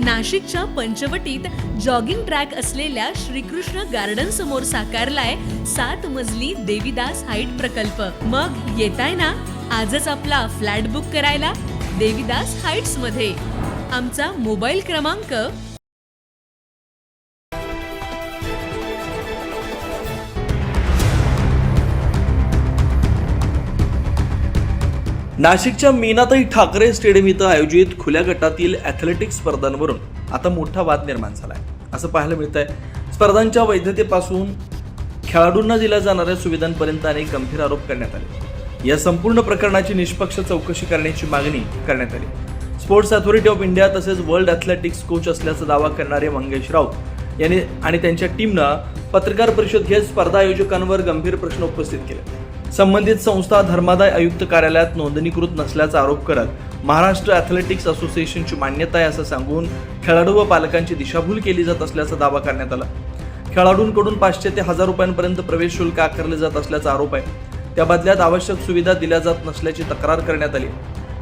नाशिकच्या पंचवटीत jogging track असलेल्या Shrikrishna garden समोर साकारलाय 7 मजली देवीदास हाईट प्रकल्प। मग येताय ना आजच आपला फ्लॅट बुक करायला देवीदास हाईट्स मध्ये। आमचा मोबाईल क्रमांक नाशिकच्या मीनाताई ठाकरे स्टेडियम इथं आयोजित खुल्या गटातील ॲथलेटिक्स स्पर्धांवरून आता मोठा वाद निर्माण झाला आहे असं पाहायला मिळतंय। स्पर्धांच्या वैधतेपासून खेळाडूंना दिल्या जाणाऱ्या सुविधांपर्यंत अनेक गंभीर आरोप करण्यात आले। या संपूर्ण प्रकरणाची निष्पक्ष चौकशी करण्याची मागणी करण्यात आली। स्पोर्ट्स अथॉरिटी ऑफ इंडिया तसेच वर्ल्ड ॲथलेटिक्स कोच असल्याचा दावा करणारे मंगेश राऊत यांनी आणि त्यांच्या टीमनं पत्रकार परिषद घेत स्पर्धा आयोजकांवर गंभीर प्रश्न उपस्थित केले। संबंधित संस्था धर्मादाय आयुक्त कार्यालयात नोंदणीकृत नसल्याचा आरोप करत महाराष्ट्र ॲथलेटिक्स असोसिएशनची मान्यता आहे असं सांगून खेळाडू व पालकांची दिशाभूल केली जात असल्याचा दावा करण्यात आला। खेळाडूंकडून 500 ते 1000 रुपयांपर्यंत प्रवेश शुल्क आकारले जात असल्याचा आरोप आहे। त्या बदल्यात आवश्यक सुविधा दिल्या जात नसल्याची तक्रार करण्यात आली।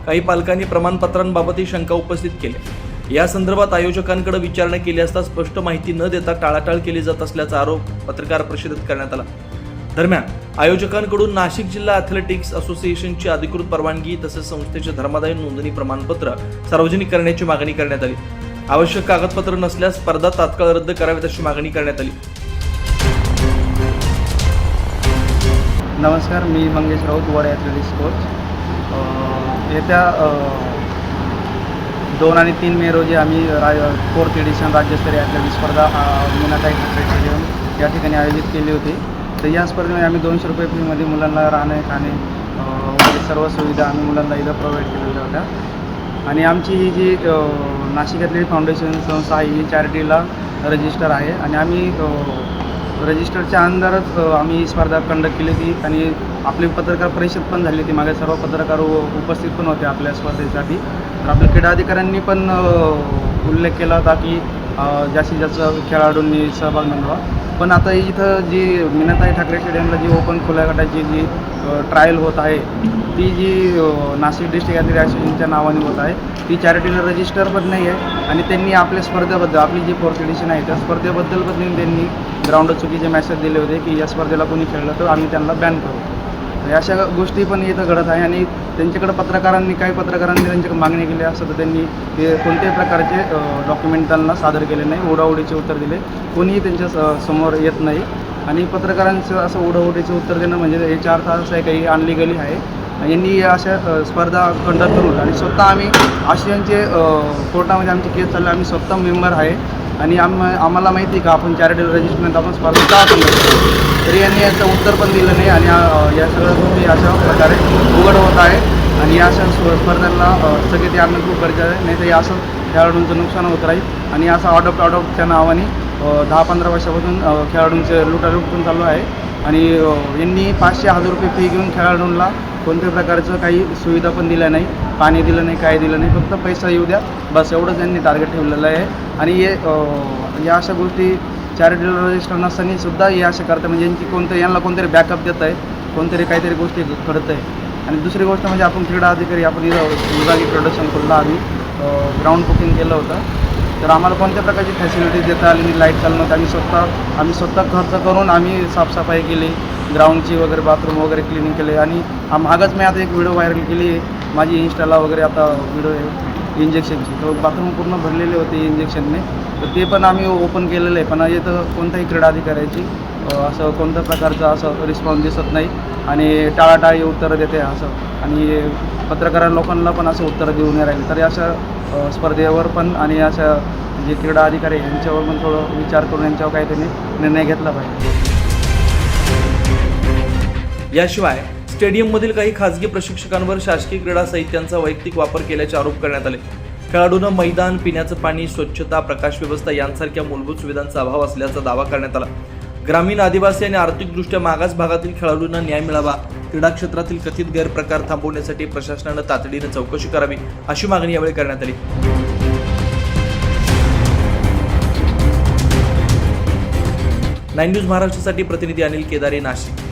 काही पालकांनी प्रमाणपत्रांबाबतही शंका उपस्थित केली। या संदर्भात आयोजकांकडे विचारणा केली असता स्पष्ट माहिती न देता टाळाटाळ केली जात असल्याचा आरोप पत्रकार परिषदेत करण्यात आला। दरम्यान आयोजकांकडून नाशिक जिल्हा ॲथलेटिक्स असोसिएशनची अधिकृत परवानगी तसेच संस्थेचे धर्मादाय नोंदणी प्रमाणपत्र सार्वजनिक करण्याची मागणी करण्यात आली। आवश्यक कागदपत्र नसल्यास स्पर्धा तात्काळ रद्द कराव्यात अशी मागणी करण्यात आली। नमस्कार, मी Mangesh Raut, world athletics coach. येत्या 2 आणि 3 मे रोजी आम्ही 4th एडिशन राज्यस्तरीय ॲथलेटिक्स स्पर्धा मीनाताई ठाकरे स्टेडियम या ठिकाणी आयोजित केली होती। तर या स्पर्धेमध्ये आम्ही 200 रुपये फीमध्ये मुलांना राहणे खाणे वगैरे सर्व सुविधा आम्ही मुलांना इथं प्रोव्हाइड केलेल्या होत्या। आणि आमची ही जी नाशिक ॲथलेटिक्स फाउंडेशन संस्था आहे ही चॅरिटीला रजिस्टर आहे आणि आम्ही रजिस्टरच्या अंतर्गत आम्ही ही स्पर्धा कंडक्ट केली होती आणि आपली पत्रकार परिषद पण झाली होती। मागे सर्व पत्रकार उपस्थित पण होते आपल्या स्पर्धेसाठी। तर आपल्या क्रीडा अधिकाऱ्यांनी पण उल्लेख केला होता की जास्तीत जास्त खेळाडूंनी सहभाग नोंदवा। पण आता इथं जी मीनाताई ठाकरे स्टेडियमला जी ओपन खुल्या गटाची जी ट्रायल होत आहे ती जी नाशिक डिस्ट्रिक्ट ॲथलेटिक्स असोसिएशनच्या नावाने होत आहे ती चॅरिटीला रजिस्टर पण नाही आहे। आणि त्यांनी आपल्या स्पर्धेबद्दल आपली जी 4th एडिशन आहे त्या स्पर्धेबद्दल पण त्यांनी ग्राउंड चुकीचे मेसेज दिले होते की या स्पर्धेला कोणी खेळलं तर आम्ही त्यांना बॅन करू। तर अशा गोष्टी पण इथं घडत आहे आणि त्यांच्याकडे काही पत्रकारांनी त्यांच्याकडे मागणी केली असं तर त्यांनी ते कोणत्याही प्रकारचे डॉक्युमेंट त्यांना सादर केले नाही। ओढाओढीचे उत्तर दिले, कोणीही त्यांच्या समोर येत नाही। आणि पत्रकारांचं असं ओढाओढीचे उत्तर देणं म्हणजे याचा अर्थ असा आहे काही अनलिगली आहे। यांनी अशा स्पर्धा कंडक्ट करून आणि स्वतः आम्ही आशियानचे कोर्टामध्ये आमची केस चालली, आम्ही स्वतः मेंबर आहे आणि आम्हाला माहिती आहे का आपण चॅरिटेबल रजिस्टरमेंट आपण स्पर्धा का कंडक्ट करतो। तरी यांनी याचं उत्तर पण दिलं नाही आणि या सगळ्या गोष्टी अशा प्रकारे उघड होत आहे आणि या अशा स्पर्धांना स्थगिती आणणं खूप गरजेचं आहे, नाही तर असं खेळाडूंचं नुकसान होत राहील। आणि असं ऑडॉप्टच्या नावाने 10-15 वर्षापासून खेळाडूंचे लुटालूट पण चालू आहे आणि यांनी 500-1000 रुपये फी घेऊन खेळाडूंना कोणत्या प्रकारचं काही सुविधा पण दिल्या नाही, पाणी दिलं नाही, काही दिलं नाही, फक्त पैसा येऊ द्या बस एवढंच यांनी टार्गेट ठेवलेलं आहे। आणि या अशा गोष्टी चॅरिटेबल रजिस्टर नसताना सुद्धा हे असे करतात म्हणजे यांना कोणतरी बॅकअप देत आहे, कोणतरी काहीतरी गोष्टी घडत आहे। आणि दुसरी गोष्ट म्हणजे आपण क्रीडा अधिकारी आपण इथं विभागीय प्रोडक्शन खोलला, आम्ही ग्राउंड बुकिंग केलं होतं। तर आम्हाला कोणत्या प्रकारची फॅसिलिटीज देता आली नाही, लाईट चालू नव्हतं। आम्ही स्वतः खर्च करून आम्ही साफसफाई केली, ग्राउंडची वगैरे बाथरूम वगैरे क्लिनिंग केले। आणि मागच मी आता एक व्हिडिओ व्हायरल केली माझी इंस्टाला वगैरे आता व्हिडिओ इंजेक्शनची, तर बाथरूम पूर्ण भरलेले होते इंजेक्शनने, तर ते पण आम्ही ओपन केलेलं आहे। पण इथं कोणत्याही क्रीडा अधिकाऱ्याची असं कोणत्या प्रकारचं असं रिस्पॉन्स दिसत नाही आणि टाळाटाळी उत्तरं देते असं, आणि पत्रकार लोकांना पण असं उत्तरं देऊ नाही राहिले। तर अशा स्पर्धेवर पण आणि अशा जे क्रीडा अधिकारी यांच्यावर पण थोडं विचार करून यांच्यावर काही त्यांनी निर्णय घेतला पाहिजे। याशिवाय स्टेडियममधील काही खासगी प्रशिक्षकांवर शासकीय क्रीडा साहित्यांचा वैयक्तिक वापर केल्याचे आरोप करण्यात आले। खेळाडूंना मैदान, पिण्याचं पाणी, स्वच्छता, प्रकाश व्यवस्था यांसारख्या मूलभूत सुविधांचा अभाव असल्याचा दावा करण्यात आला। ग्रामीण, आदिवासी आणि आर्थिकदृष्ट्या मागास भागातील खेळाडूंना न्याय मिळावा, क्रीडा क्षेत्रातील कथित गैरप्रकार थांबवण्यासाठी प्रशासनानं तातडीने चौकशी करावी अशी मागणी यावेळी करण्यात आली। 9 न्यूज महाराष्ट्रासाठी प्रतिनिधी अनिल केदारे, नाशिक।